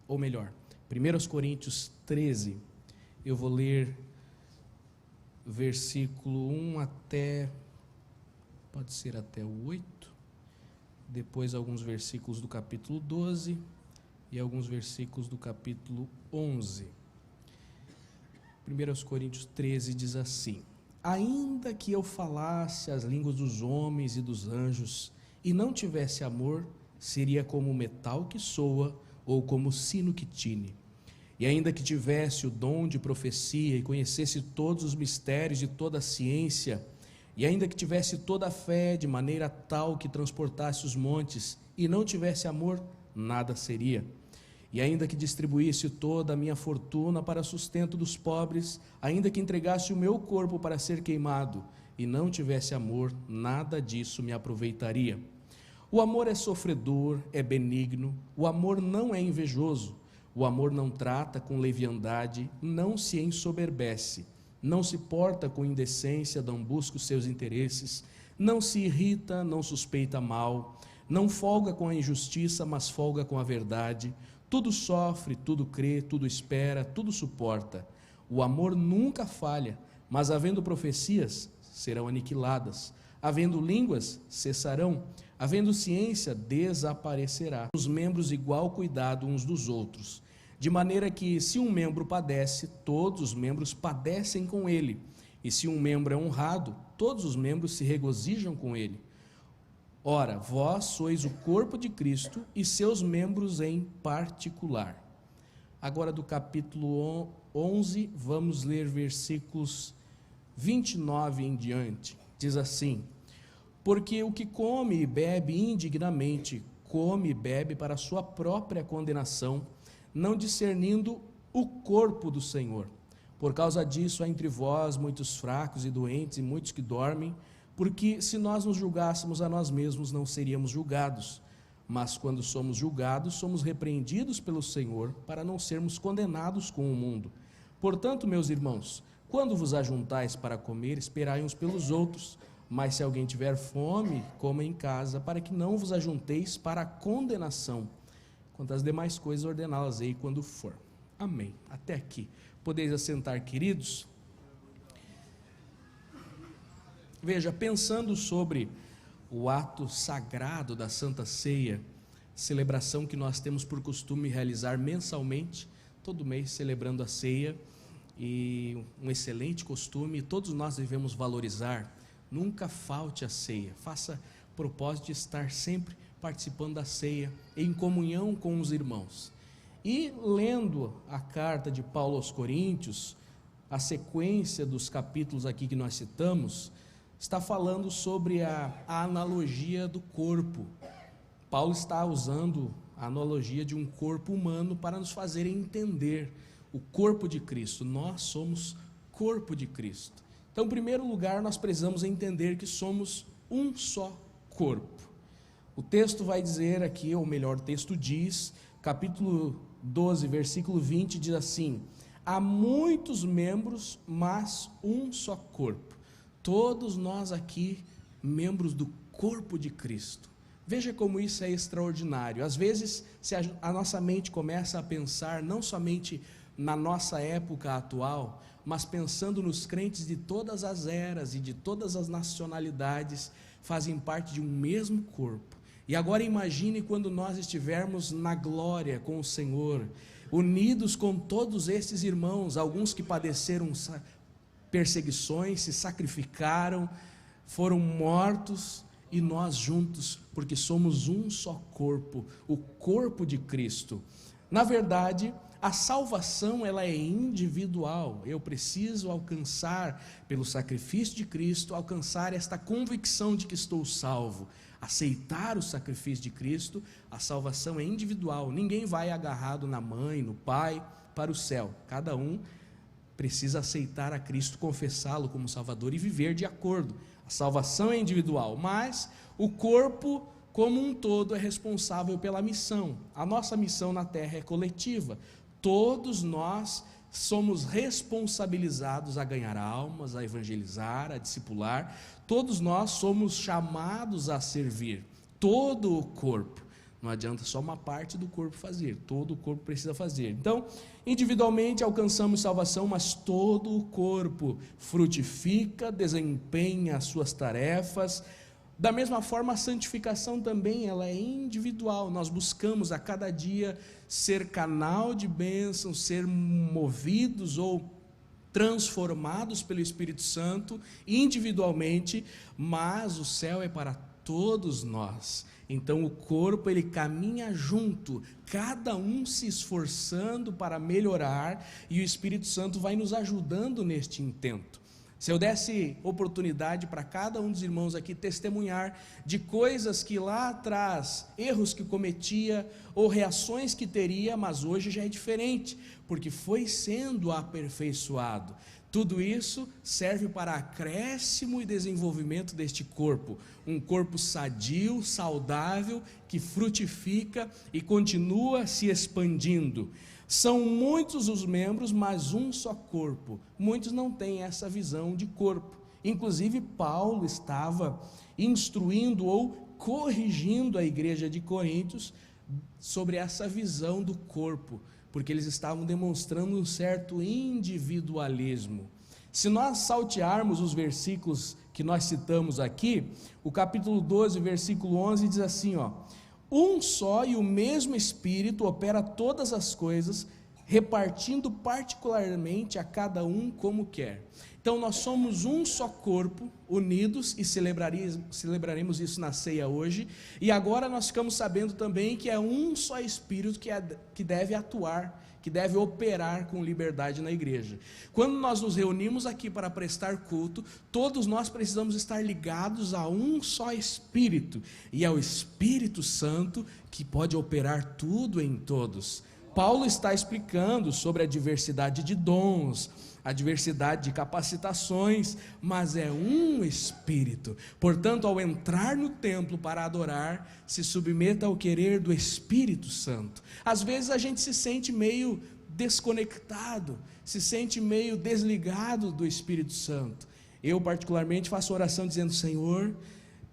ou melhor, 1 Coríntios 13, eu vou ler versículo 1 até, pode ser até o 8, depois alguns versículos do capítulo 12 e alguns versículos do capítulo 11. 1 Coríntios 13 diz assim: ainda que eu falasse as línguas dos homens e dos anjos e não tivesse amor, seria como o metal que soa ou como o sino que tine. E ainda que tivesse o dom de profecia e conhecesse todos os mistérios de toda a ciência, e ainda que tivesse toda a fé de maneira tal que transportasse os montes e não tivesse amor, nada seria. E ainda que distribuísse toda a minha fortuna para sustento dos pobres, ainda que entregasse o meu corpo para ser queimado e não tivesse amor, nada disso me aproveitaria. O amor é sofredor, é benigno, o amor não é invejoso, o amor não trata com leviandade, não se ensoberbece, não se porta com indecência, não busca os seus interesses, não se irrita, não suspeita mal, não folga com a injustiça, mas folga com a verdade. Tudo sofre, tudo crê, tudo espera, tudo suporta. O amor nunca falha, mas havendo profecias, serão aniquiladas. Havendo línguas, cessarão. Havendo ciência, desaparecerá. Os membros igual cuidado uns dos outros. De maneira que, se um membro padece, todos os membros padecem com ele. E se um membro é honrado, todos os membros se regozijam com ele. Ora, vós sois o corpo de Cristo e seus membros em particular. Agora do capítulo 11, vamos ler versículos 29 em diante. Diz assim: porque o que come e bebe indignamente, come e bebe para a sua própria condenação, não discernindo o corpo do Senhor. Por causa disso há entre vós muitos fracos e doentes e muitos que dormem, porque se nós nos julgássemos a nós mesmos, não seríamos julgados. Mas quando somos julgados, somos repreendidos pelo Senhor, para não sermos condenados com o mundo. Portanto, meus irmãos, quando vos ajuntais para comer, esperai uns pelos outros. Mas se alguém tiver fome, coma em casa, para que não vos ajunteis para a condenação. Quanto às demais coisas, ordená-las-ei quando for. Amém. Até aqui. Podeis assentar, queridos. Veja, pensando sobre o ato sagrado da Santa Ceia, celebração que nós temos por costume realizar mensalmente, todo mês celebrando a ceia, e um excelente costume, todos nós devemos valorizar. Nunca falte a ceia, faça propósito de estar sempre participando da ceia, em comunhão com os irmãos. E lendo a carta de Paulo aos Coríntios, a sequência dos capítulos aqui que nós citamos, está falando sobre a analogia do corpo. Paulo está usando a analogia de um corpo humano para nos fazer entender o corpo de Cristo. Nós somos corpo de Cristo. Então, em primeiro lugar, nós precisamos entender que somos um só corpo. O texto vai dizer aqui, ou melhor, o texto diz, capítulo 12, versículo 20, diz assim: há muitos membros, mas um só corpo. Todos nós aqui, membros do corpo de Cristo. Veja como isso é extraordinário. Às vezes, se a nossa mente começa a pensar não somente na nossa época atual, mas pensando nos crentes de todas as eras e de todas as nacionalidades, fazem parte de um mesmo corpo. E agora imagine quando nós estivermos na glória com o Senhor, unidos com todos esses irmãos, alguns que padeceram perseguições, se sacrificaram, foram mortos, e nós juntos, porque somos um só corpo, o corpo de Cristo. Na verdade, a salvação ela é individual. Eu preciso alcançar, pelo sacrifício de Cristo, alcançar esta convicção de que estou salvo, aceitar o sacrifício de Cristo. A salvação é individual, ninguém vai agarrado na mãe, no pai, para o céu. Cada um precisa aceitar a Cristo, confessá-lo como Salvador e viver de acordo. A salvação é individual, mas o corpo como um todo é responsável pela missão. A nossa missão na terra é coletiva. Todos nós somos responsabilizados a ganhar almas, a evangelizar, a discipular. Todos nós somos chamados a servir, todo o corpo. Não adianta só uma parte do corpo fazer, todo o corpo precisa fazer. Então, individualmente alcançamos salvação, mas todo o corpo frutifica, desempenha as suas tarefas. Da mesma forma, a santificação também, ela é individual. Nós buscamos a cada dia ser canal de bênção, ser movidos ou transformados pelo Espírito Santo individualmente, mas o céu é para todos nós. Então o corpo, ele caminha junto, cada um se esforçando para melhorar, e o Espírito Santo vai nos ajudando neste intento. Se eu desse oportunidade para cada um dos irmãos aqui testemunhar de coisas que lá atrás, erros que cometia ou reações que teria, mas hoje já é diferente, porque foi sendo aperfeiçoado. Tudo isso serve para acréscimo e desenvolvimento deste corpo, um corpo sadio, saudável, que frutifica e continua se expandindo. São muitos os membros, mas um só corpo. Muitos não têm essa visão de corpo. Inclusive, Paulo estava instruindo ou corrigindo a igreja de Coríntios sobre essa visão do corpo, porque eles estavam demonstrando um certo individualismo. Se nós saltearmos os versículos que nós citamos aqui, o capítulo 12, versículo 11 diz assim, um só e o mesmo Espírito opera todas as coisas, repartindo particularmente a cada um como quer. Então nós somos um só corpo, unidos, e celebraremos isso na ceia hoje, e agora nós ficamos sabendo também que é um só Espírito que deve atuar, que deve operar com liberdade na igreja. Quando nós nos reunimos aqui para prestar culto, todos nós precisamos estar ligados a um só Espírito, e é o Espírito Santo que pode operar tudo em todos. Paulo está explicando sobre a diversidade de dons, a diversidade de capacitações, mas é um Espírito. Portanto, ao entrar no templo para adorar, se submeta ao querer do Espírito Santo. Às vezes a gente se sente meio desconectado, se sente meio desligado do Espírito Santo. Eu particularmente faço oração dizendo: Senhor,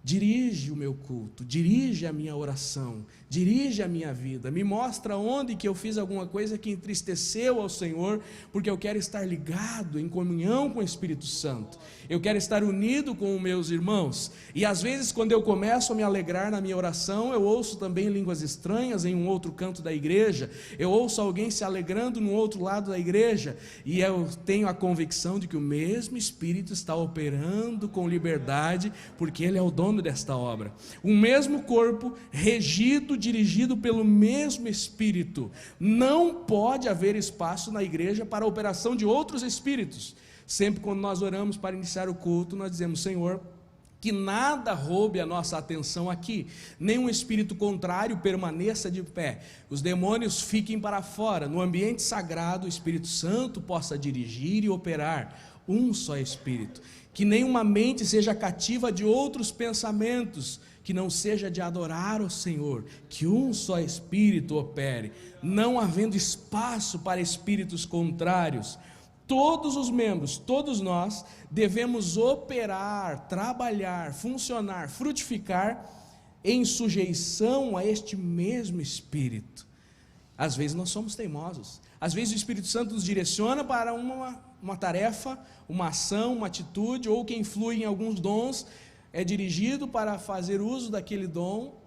dirige o meu culto, dirige a minha oração, dirige a minha vida, me mostra onde que eu fiz alguma coisa que entristeceu ao Senhor, porque eu quero estar ligado, em comunhão com o Espírito Santo, eu quero estar unido com os meus irmãos, e às vezes quando eu começo a me alegrar na minha oração, eu ouço também línguas estranhas em um outro canto da igreja, eu ouço alguém se alegrando no outro lado da igreja, e eu tenho a convicção de que o mesmo Espírito está operando com liberdade, porque Ele é o dono desta obra. O mesmo corpo, regido, dirigido pelo mesmo Espírito. Não pode haver espaço na igreja para a operação de outros espíritos. Sempre quando nós oramos para iniciar o culto, nós dizemos: Senhor, que nada roube a nossa atenção aqui, nenhum espírito contrário permaneça de pé, os demônios fiquem para fora, no ambiente sagrado o Espírito Santo possa dirigir e operar, um só Espírito. Que nenhuma mente seja cativa de outros pensamentos, que não seja de adorar o Senhor, que um só Espírito opere, não havendo espaço para espíritos contrários. Todos os membros, todos nós, devemos operar, trabalhar, funcionar, frutificar em sujeição a este mesmo Espírito. Às vezes nós somos teimosos, às vezes o Espírito Santo nos direciona para uma tarefa, uma ação, uma atitude, ou quem flui em alguns dons é dirigido para fazer uso daquele dom,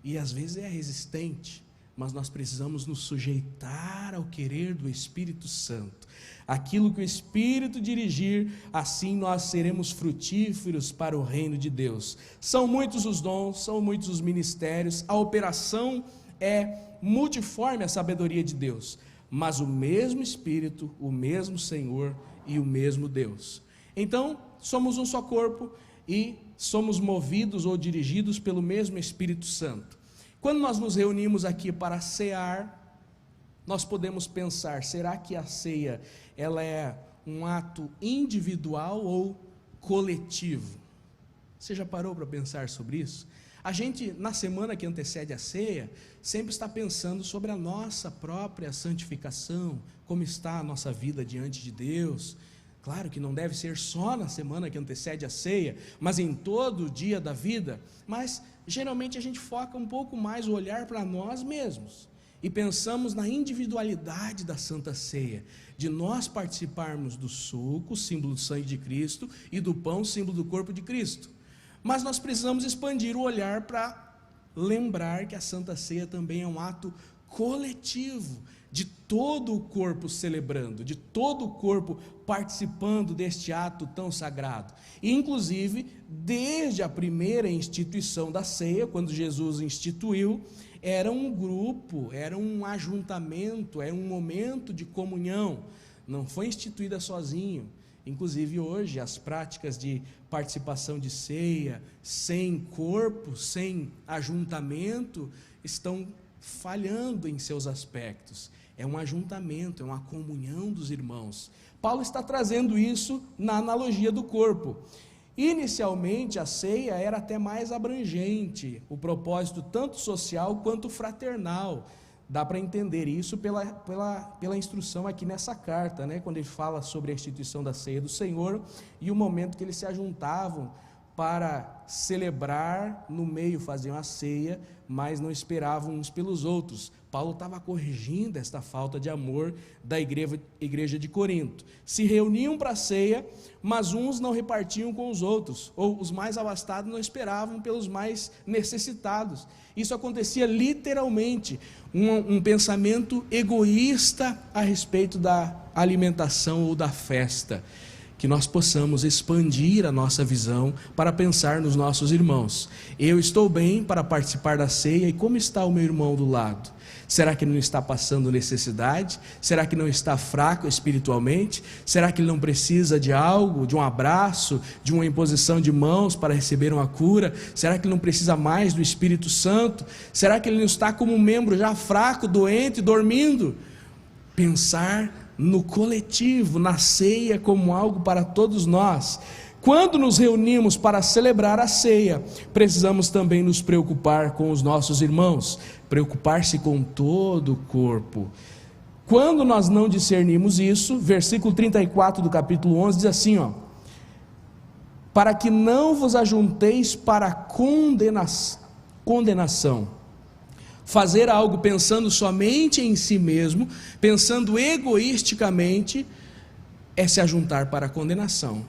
e às vezes é resistente, mas nós precisamos nos sujeitar ao querer do Espírito Santo. Aquilo que o Espírito dirigir, assim nós seremos frutíferos para o reino de Deus. São muitos os dons, são muitos os ministérios, a operação é multiforme a sabedoria de Deus, mas o mesmo Espírito, o mesmo Senhor e o mesmo Deus. Então, somos um só corpo e somos movidos ou dirigidos pelo mesmo Espírito Santo. Quando nós nos reunimos aqui para cear, nós podemos pensar: será que a ceia ela é um ato individual ou coletivo? Você já parou para pensar sobre isso? A gente, na semana que antecede a ceia, sempre está pensando sobre a nossa própria santificação, como está a nossa vida diante de Deus. Claro que não deve ser só na semana que antecede a ceia, mas em todo o dia da vida. Mas geralmente a gente foca um pouco mais o olhar para nós mesmos e pensamos na individualidade da Santa Ceia, de nós participarmos do suco, símbolo do sangue de Cristo, e do pão, símbolo do corpo de Cristo. Mas nós precisamos expandir o olhar para lembrar que a Santa Ceia também é um ato coletivo, de todo o corpo celebrando, de todo o corpo participando deste ato tão sagrado. E, inclusive, desde a primeira instituição da ceia, quando Jesus instituiu, era um grupo, era um ajuntamento, era um momento de comunhão, não foi instituída sozinho. Inclusive hoje as práticas de participação de ceia, sem corpo, sem ajuntamento, estão falhando em seus aspectos. É um ajuntamento, é uma comunhão dos irmãos. Paulo está trazendo isso na analogia do corpo. Inicialmente a ceia era até mais abrangente, o propósito tanto social quanto fraternal. Dá para entender isso pela instrução aqui nessa carta, né? Quando ele fala sobre a instituição da ceia do Senhor e o momento que eles se ajuntavam para celebrar, no meio faziam a ceia, mas não esperavam uns pelos outros. Paulo estava corrigindo esta falta de amor da igreja de Corinto. Se reuniam para a ceia, mas uns não repartiam com os outros, ou os mais abastados não esperavam pelos mais necessitados. Isso acontecia literalmente, um pensamento egoísta a respeito da alimentação ou da festa. Que nós possamos expandir a nossa visão para pensar nos nossos irmãos. Eu estou bem para participar da ceia, e como está o meu irmão do lado? Será que ele não está passando necessidade? Será que não está fraco espiritualmente? Será que ele não precisa de algo, de um abraço, de uma imposição de mãos para receber uma cura? Será que ele não precisa mais do Espírito Santo? Será que ele não está como um membro já fraco, doente, dormindo? Pensar no coletivo, na ceia como algo para todos nós. Quando nos reunimos para celebrar a ceia, precisamos também nos preocupar com os nossos irmãos, preocupar-se com todo o corpo. Quando nós não discernimos isso, versículo 34 do capítulo 11 diz assim, para que não vos ajunteis para condenação. Fazer algo pensando somente em si mesmo, pensando egoisticamente, é se ajuntar para a condenação.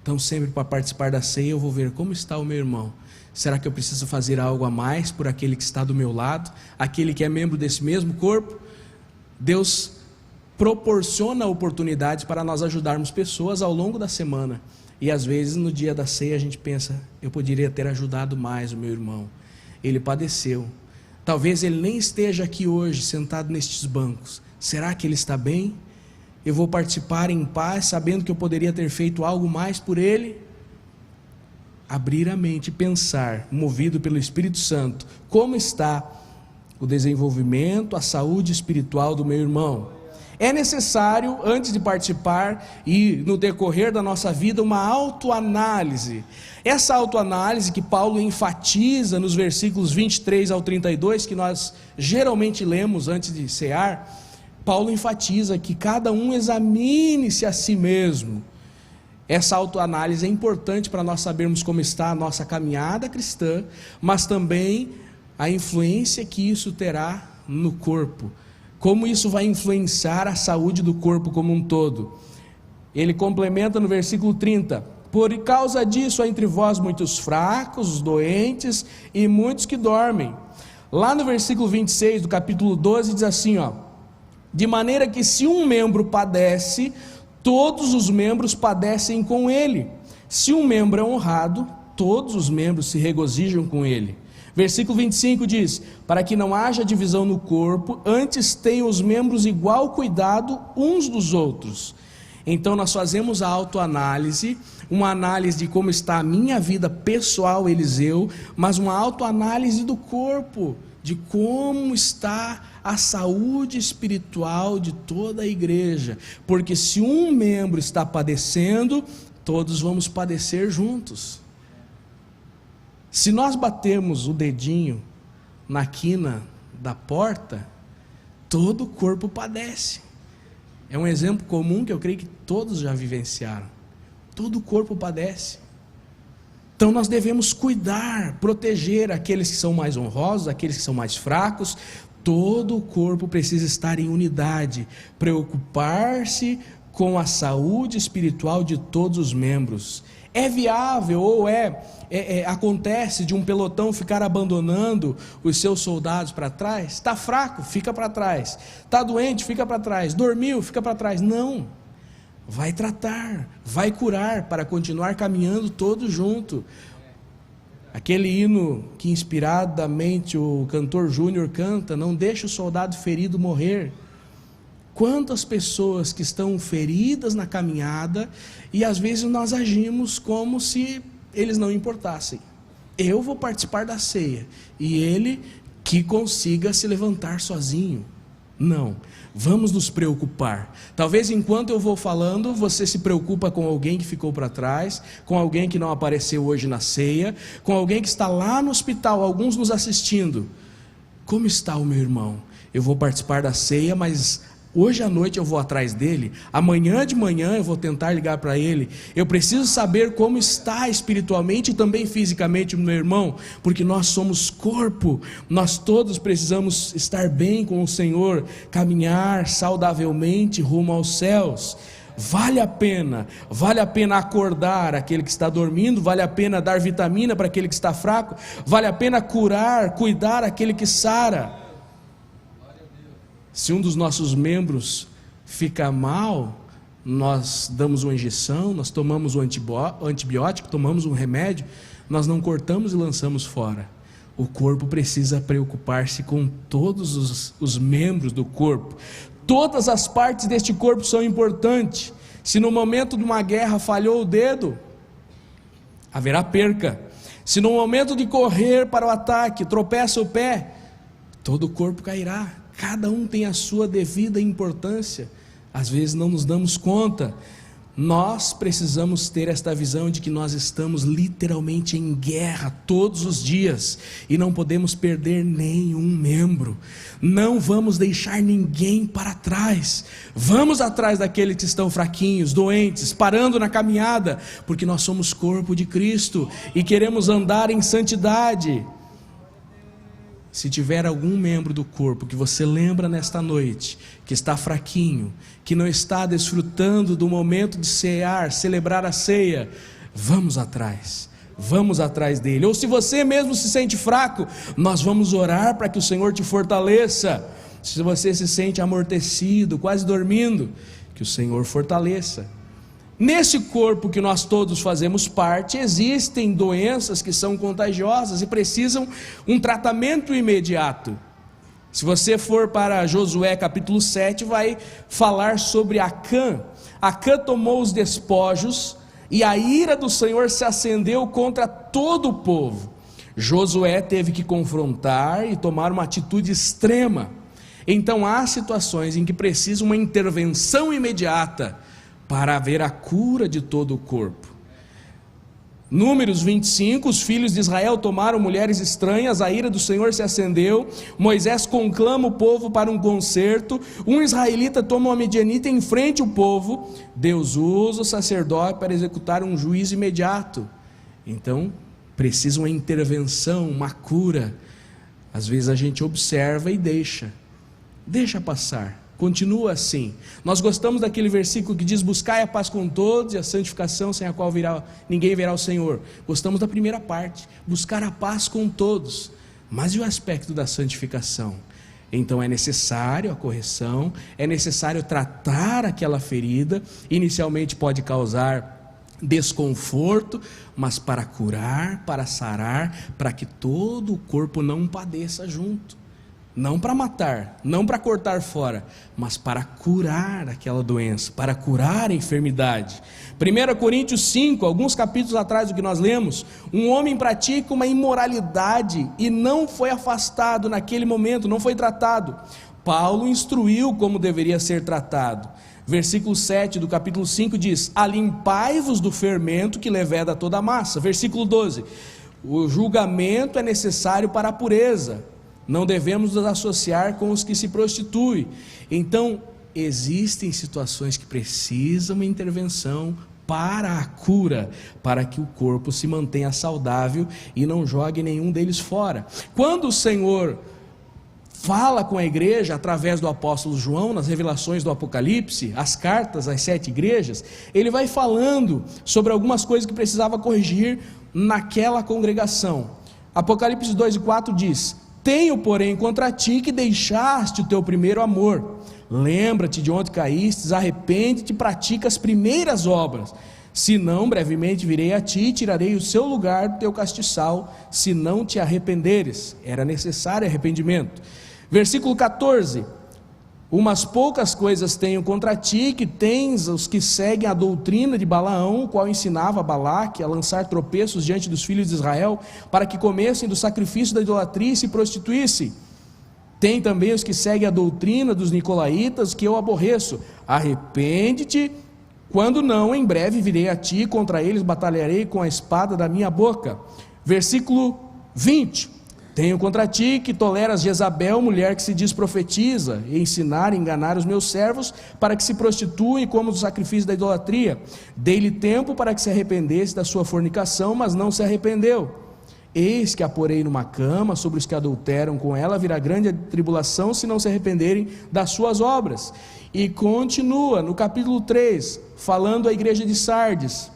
Então, sempre para participar da ceia, eu vou ver como está o meu irmão. Será que eu preciso fazer algo a mais por aquele que está do meu lado, aquele que é membro desse mesmo corpo? Deus proporciona oportunidades para nós ajudarmos pessoas ao longo da semana. E às vezes no dia da ceia a gente pensa, eu poderia ter ajudado mais o meu irmão. Ele padeceu. Talvez ele nem esteja aqui hoje, sentado nestes bancos. Será que ele está bem? Eu vou participar em paz, sabendo que eu poderia ter feito algo mais por ele? Abrir a mente, pensar, movido pelo Espírito Santo, como está o desenvolvimento, a saúde espiritual do meu irmão. É necessário, antes de participar e no decorrer da nossa vida, uma autoanálise. Essa autoanálise que Paulo enfatiza nos versículos 23 ao 32, que nós geralmente lemos antes de cear, Paulo enfatiza que cada um examine-se a si mesmo. Essa autoanálise é importante para nós sabermos como está a nossa caminhada cristã, mas também a influência que isso terá no corpo. Como isso vai influenciar a saúde do corpo como um todo. Ele complementa no versículo 30, por causa disso há entre vós muitos fracos, doentes e muitos que dormem. Lá no versículo 26 do capítulo 12 diz assim, de maneira que se um membro padece, todos os membros padecem com ele. Se um membro é honrado, todos os membros se regozijam com ele. Versículo 25 diz, para que não haja divisão no corpo, antes tenham os membros igual cuidado uns dos outros. Então nós fazemos a autoanálise, uma análise de como está a minha vida pessoal, Eliseu, mas uma autoanálise do corpo, de como está a saúde espiritual de toda a igreja. Porque se um membro está padecendo, todos vamos padecer juntos. Se nós batermos o dedinho na quina da porta, todo o corpo padece. É um exemplo comum que eu creio que todos já vivenciaram. Todo o corpo padece. Então nós devemos cuidar, proteger aqueles que são mais honrosos, aqueles que são mais fracos. Todo o corpo precisa estar em unidade, preocupar-se com a saúde espiritual de todos os membros. É viável ou acontece de um pelotão ficar abandonando os seus soldados para trás? Está fraco? Fica para trás. Está doente? Fica para trás. Dormiu? Fica para trás. Não. Vai tratar, vai curar para continuar caminhando todos juntos. Aquele hino que inspiradamente o cantor Júnior canta, não deixa o soldado ferido morrer. Quantas pessoas que estão feridas na caminhada e às vezes nós agimos como se eles não importassem. Eu vou participar da ceia e ele que consiga se levantar sozinho. Não, vamos nos preocupar. Talvez enquanto eu vou falando, você se preocupa com alguém que ficou para trás, com alguém que não apareceu hoje na ceia, com alguém que está lá no hospital, alguns nos assistindo. Como está o meu irmão? Eu vou participar da ceia, mas hoje à noite eu vou atrás dele, amanhã de manhã eu vou tentar ligar para ele. Eu preciso saber como está espiritualmente e também fisicamente o meu irmão, porque nós somos corpo, nós todos precisamos estar bem com o Senhor, caminhar saudavelmente rumo aos céus. Vale a pena acordar aquele que está dormindo, vale a pena dar vitamina para aquele que está fraco, vale a pena cuidar aquele que sara. Se um dos nossos membros fica mal, nós damos uma injeção, nós tomamos um antibiótico, tomamos um remédio, nós não cortamos e lançamos fora. O corpo precisa preocupar-se com todos os membros do corpo. Todas as partes deste corpo são importantes. Se no momento de uma guerra falhou o dedo, haverá perca. Se no momento de correr para o ataque tropeça o pé, todo o corpo cairá. Cada um tem a sua devida importância. Às vezes não nos damos conta. Nós precisamos ter esta visão de que nós estamos literalmente em guerra todos os dias e não podemos perder nenhum membro. Não vamos deixar ninguém para trás. Vamos atrás daqueles que estão fraquinhos, doentes, parando na caminhada, porque nós somos corpo de Cristo e queremos andar em santidade. Se tiver algum membro do corpo que você lembra nesta noite, que está fraquinho, que não está desfrutando do momento de cear, celebrar a ceia, vamos atrás dele. Ou se você mesmo se sente fraco, nós vamos orar para que o Senhor te fortaleça. Se você se sente amortecido, quase dormindo, que o Senhor fortaleça. Nesse corpo que nós todos fazemos parte, existem doenças que são contagiosas e precisam um tratamento imediato. Se você for para Josué capítulo 7, vai falar sobre Acã. Acã tomou os despojos e a ira do Senhor se acendeu contra todo o povo. Josué teve que confrontar e tomar uma atitude extrema. Então há situações em que precisa uma intervenção imediata para haver a cura de todo o corpo. Números 25, os filhos de Israel tomaram mulheres estranhas, a ira do Senhor se acendeu, Moisés conclama o povo para um concerto, um israelita toma uma midianita em frente ao povo, Deus usa o sacerdote para executar um juízo imediato. Então, precisa uma intervenção, uma cura. Às vezes a gente observa e deixa passar. Continua assim. Nós gostamos daquele versículo que diz: buscai a paz com todos e a santificação, sem a qual ninguém verá o Senhor. Gostamos da primeira parte, buscar a paz com todos. Mas e o aspecto da santificação? Então é necessário a correção, é necessário tratar aquela ferida. Inicialmente pode causar desconforto, mas para curar, para sarar, para que todo o corpo não padeça junto. Não para matar, não para cortar fora, mas para curar aquela doença, para curar a enfermidade. 1 Coríntios 5, alguns capítulos atrás do que nós lemos, um homem pratica uma imoralidade e não foi afastado naquele momento, não foi tratado. Paulo instruiu como deveria ser tratado. Versículo 7 do capítulo 5 diz: alimpai-vos do fermento que leveda toda a massa. Versículo 12, o julgamento é necessário para a pureza. Não devemos nos associar com os que se prostituem. Então, existem situações que precisam de intervenção para a cura, para que o corpo se mantenha saudável e não jogue nenhum deles fora. Quando o Senhor fala com a igreja através do apóstolo João, nas revelações do Apocalipse, as cartas às 7 igrejas, ele vai falando sobre algumas coisas que precisava corrigir naquela congregação. Apocalipse 2:4 diz: tenho, porém, contra ti que deixaste o teu primeiro amor. Lembra-te de onde caístes, arrepende-te e pratica as primeiras obras. Se não, brevemente virei a ti e tirarei o seu lugar do teu castiçal, se não te arrependeres. Era necessário arrependimento. Versículo 14: umas poucas coisas tenho contra ti, que tens os que seguem a doutrina de Balaão, o qual ensinava a Balaque a lançar tropeços diante dos filhos de Israel, para que comessem do sacrifício da idolatria e se prostituíssem. Tem também os que seguem a doutrina dos nicolaítas, que eu aborreço. Arrepende-te, quando não, em breve virei a ti, contra eles batalharei com a espada da minha boca. Versículo 20: tenho contra ti que toleras Jezabel, mulher que se diz profetiza, e ensinar e enganar os meus servos, para que se prostituem e comam do sacrifício da idolatria. Dei-lhe tempo para que se arrependesse da sua fornicação, mas não se arrependeu. Eis que a porei numa cama, sobre os que adulteram com ela virá grande tribulação, se não se arrependerem das suas obras. E continua no capítulo 3, falando à igreja de Sardes: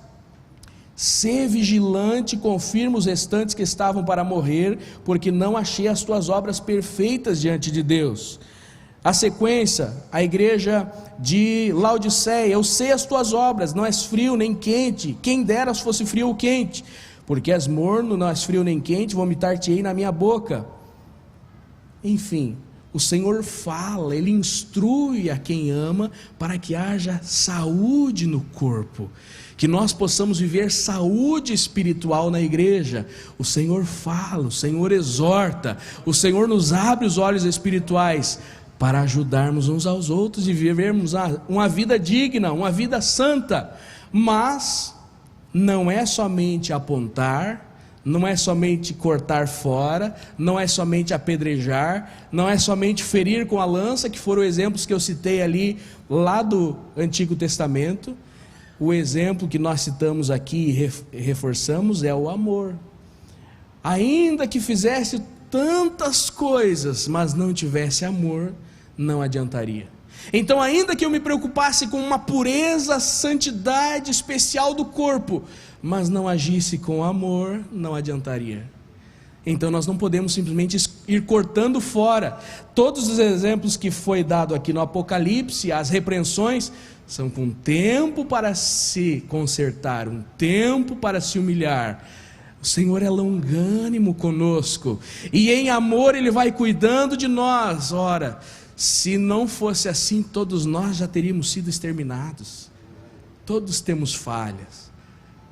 sê vigilante, confirma os restantes que estavam para morrer, porque não achei as tuas obras perfeitas diante de Deus. A sequência, a igreja de Laodiceia: eu sei as tuas obras, não és frio nem quente, quem dera se fosse frio ou quente. Porque és morno, não és frio nem quente, vomitar-te-ei na minha boca. Enfim, o Senhor fala, Ele instrui a quem ama, para que haja saúde no corpo, que nós possamos viver saúde espiritual na igreja. O Senhor fala, o Senhor exorta, o Senhor nos abre os olhos espirituais, para ajudarmos uns aos outros e vivermos uma vida digna, uma vida santa. Mas não é somente apontar, não é somente cortar fora, não é somente apedrejar, não é somente ferir com a lança, que foram exemplos que eu citei ali, lá do Antigo Testamento. O exemplo que nós citamos aqui e reforçamos é o amor. Ainda que fizesse tantas coisas, mas não tivesse amor, não adiantaria. Então, ainda que eu me preocupasse com uma pureza, santidade especial do corpo, mas não agisse com amor, não adiantaria. Então nós não podemos simplesmente ir cortando fora. Todos os exemplos que foi dado aqui no Apocalipse, as repreensões, são com tempo para se consertar, um tempo para se humilhar. O Senhor é longânimo conosco, e em amor Ele vai cuidando de nós. Ora, se não fosse assim, todos nós já teríamos sido exterminados. Todos temos falhas,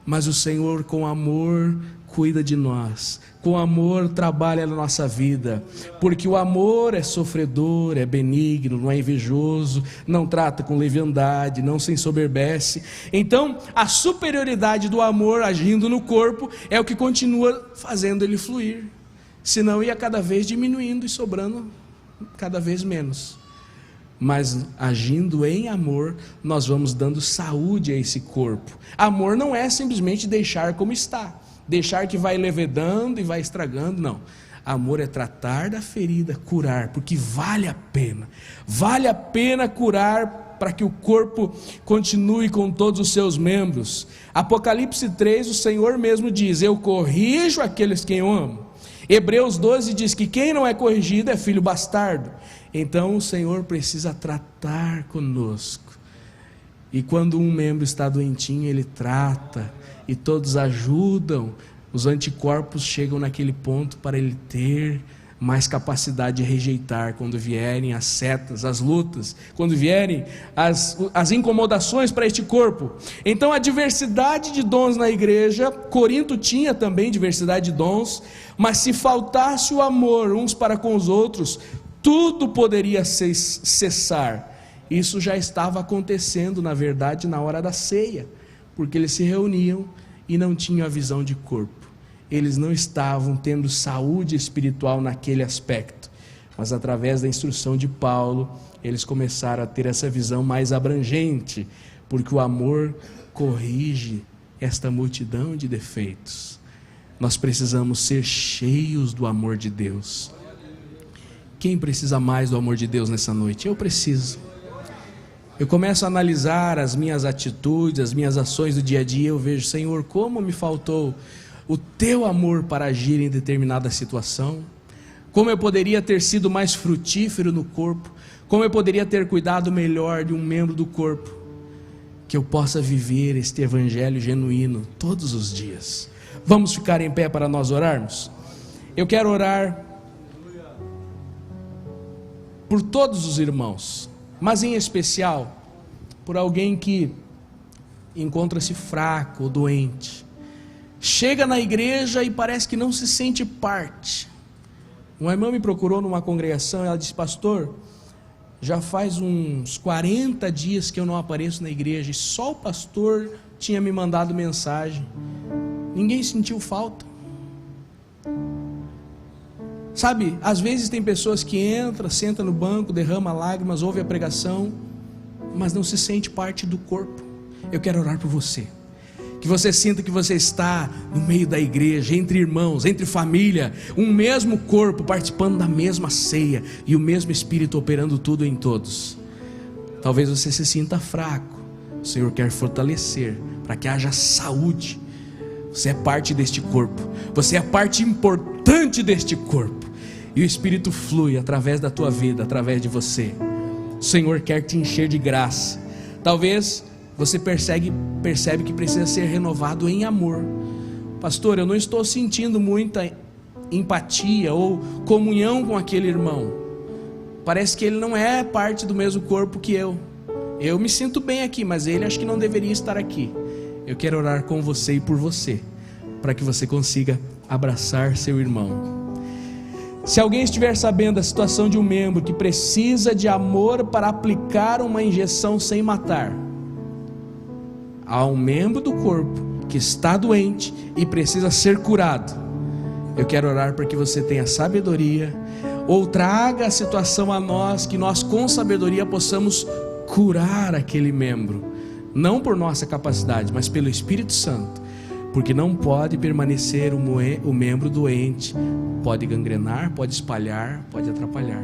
mas o Senhor com amor cuida de nós, com amor trabalha na nossa vida, porque o amor é sofredor, é benigno, não é invejoso, não trata com leviandade, não se ensoberbece. Então a superioridade do amor agindo no corpo é o que continua fazendo ele fluir, senão ia cada vez diminuindo e sobrando cada vez menos. Mas agindo em amor, nós vamos dando saúde a esse corpo. Amor não é simplesmente deixar como está, deixar que vai levedando e vai estragando, não. Amor é tratar da ferida, curar, porque vale a pena curar, para que o corpo continue com todos os seus membros. Apocalipse 3, o Senhor mesmo diz: eu corrijo aqueles que eu amo. Hebreus 12 diz que quem não é corrigido é filho bastardo. Então o Senhor precisa tratar conosco, e quando um membro está doentinho, Ele trata, e todos ajudam. Os anticorpos chegam naquele ponto para ele ter mais capacidade de rejeitar quando vierem as setas, as lutas, quando vierem as incomodações para este corpo. Então a diversidade de dons na igreja, Corinto tinha também diversidade de dons, mas se faltasse o amor uns para com os outros, tudo poderia cessar. Isso já estava acontecendo, na verdade, na hora da ceia, porque eles se reuniam e não tinham a visão de corpo. Eles não estavam tendo saúde espiritual naquele aspecto. Mas através da instrução de Paulo, eles começaram a ter essa visão mais abrangente, porque o amor corrige esta multidão de defeitos. Nós precisamos ser cheios do amor de Deus. Quem precisa mais do amor de Deus nessa noite? Eu preciso. Eu começo a analisar as minhas atitudes, as minhas ações do dia a dia. Eu vejo, Senhor, como me faltou o teu amor para agir em determinada situação. Como eu poderia ter sido mais frutífero no corpo. Como eu poderia ter cuidado melhor de um membro do corpo. Que eu possa viver este evangelho genuíno todos os dias. Vamos ficar em pé para nós orarmos? Eu quero orar por todos os irmãos, mas em especial por alguém que encontra-se fraco ou doente, chega na igreja e parece que não se sente parte. Uma irmã me procurou numa congregação e ela disse: pastor, já faz uns 40 dias que eu não apareço na igreja e só o pastor tinha me mandado mensagem, ninguém sentiu falta. Sabe, às vezes tem pessoas que entram, sentam no banco, derrama lágrimas, ouve a pregação, mas não se sente parte do corpo. Eu quero orar por você, que você sinta que você está no meio da igreja, entre irmãos, entre família, um mesmo corpo, participando da mesma ceia, e o mesmo Espírito operando tudo em todos. Talvez você se sinta fraco, o Senhor quer fortalecer, para que haja saúde. Você é parte deste corpo, você é parte importante deste corpo, e o Espírito flui através da tua vida, através de você. O Senhor quer te encher de graça. Talvez você percebe que precisa ser renovado em amor. Pastor, eu não estou sentindo muita empatia ou comunhão com aquele irmão. Parece que ele não é parte do mesmo corpo que eu. Eu me sinto bem aqui, mas ele acho que não deveria estar aqui. Eu quero orar com você e por você, para que você consiga abraçar seu irmão. Se alguém estiver sabendo da situação de um membro que precisa de amor para aplicar uma injeção sem matar, há um membro do corpo que está doente e precisa ser curado, eu quero orar para que você tenha sabedoria, ou traga a situação a nós, que nós com sabedoria possamos curar aquele membro, não por nossa capacidade, mas pelo Espírito Santo. Porque não pode permanecer o membro doente, pode gangrenar, pode espalhar, pode atrapalhar.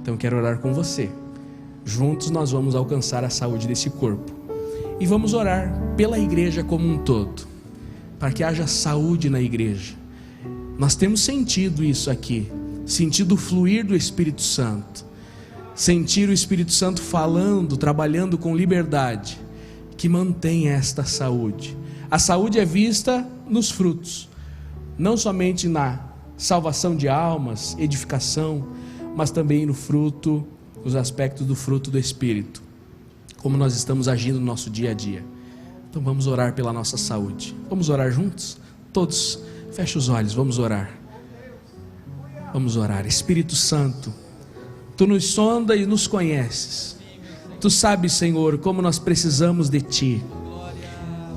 Então eu quero orar com você. Juntos nós vamos alcançar a saúde desse corpo. E vamos orar pela igreja como um todo, para que haja saúde na igreja. Nós temos sentido isso aqui, sentido o fluir do Espírito Santo, sentir o Espírito Santo falando, trabalhando com liberdade, que mantém esta saúde. A saúde é vista nos frutos, não somente na salvação de almas, edificação, mas também no fruto, nos aspectos do fruto do Espírito, como nós estamos agindo no nosso dia a dia. Então vamos orar pela nossa saúde. Vamos orar juntos? Todos, feche os olhos, vamos orar. Vamos orar. Espírito Santo, Tu nos sonda e nos conheces. Tu sabes, Senhor, como nós precisamos de Ti.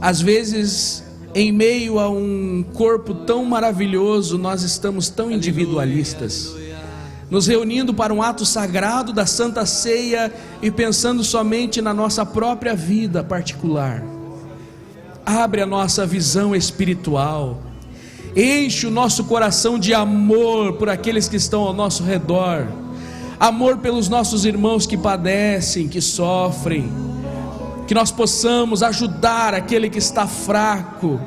Às vezes, em meio a um corpo tão maravilhoso, nós estamos tão individualistas, nos reunindo para um ato sagrado da Santa Ceia e pensando somente na nossa própria vida particular. Abre a nossa visão espiritual, enche o nosso coração de amor por aqueles que estão ao nosso redor, amor pelos nossos irmãos que padecem, que sofrem, que nós possamos ajudar aquele que está fraco,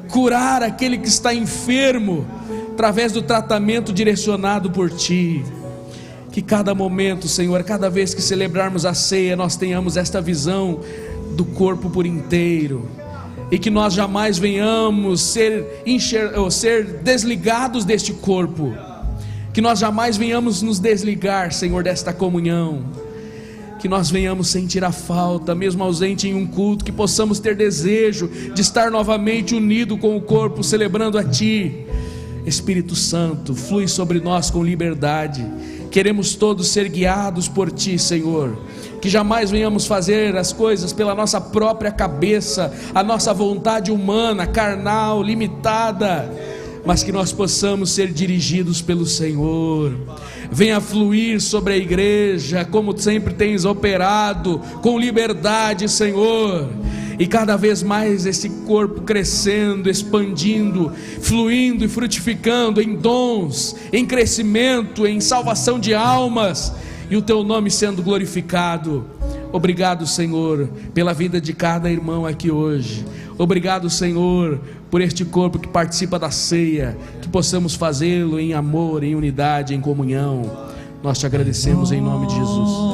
curar aquele que está enfermo, através do tratamento direcionado por Ti. Que cada momento, Senhor, cada vez que celebrarmos a ceia, nós tenhamos esta visão do corpo por inteiro, e que nós jamais venhamos ser desligados deste corpo, que nós jamais venhamos nos desligar, Senhor, desta comunhão, que nós venhamos sentir a falta, mesmo ausente em um culto, que possamos ter desejo de estar novamente unido com o corpo, celebrando a Ti. Espírito Santo, flui sobre nós com liberdade. Queremos todos ser guiados por Ti, Senhor. Que jamais venhamos fazer as coisas pela nossa própria cabeça, a nossa vontade humana, carnal, limitada, mas que nós possamos ser dirigidos pelo Senhor. venha fluir sobre a igreja, como sempre tens operado, com liberdade, Senhor. E cada vez mais esse corpo crescendo, expandindo, fluindo e frutificando em dons, em crescimento, em salvação de almas, e o teu nome sendo glorificado. Obrigado, Senhor, pela vida de cada irmão aqui hoje. Obrigado, Senhor, por este corpo que participa da ceia, que possamos fazê-lo em amor, em unidade, em comunhão. Nós te agradecemos em nome de Jesus.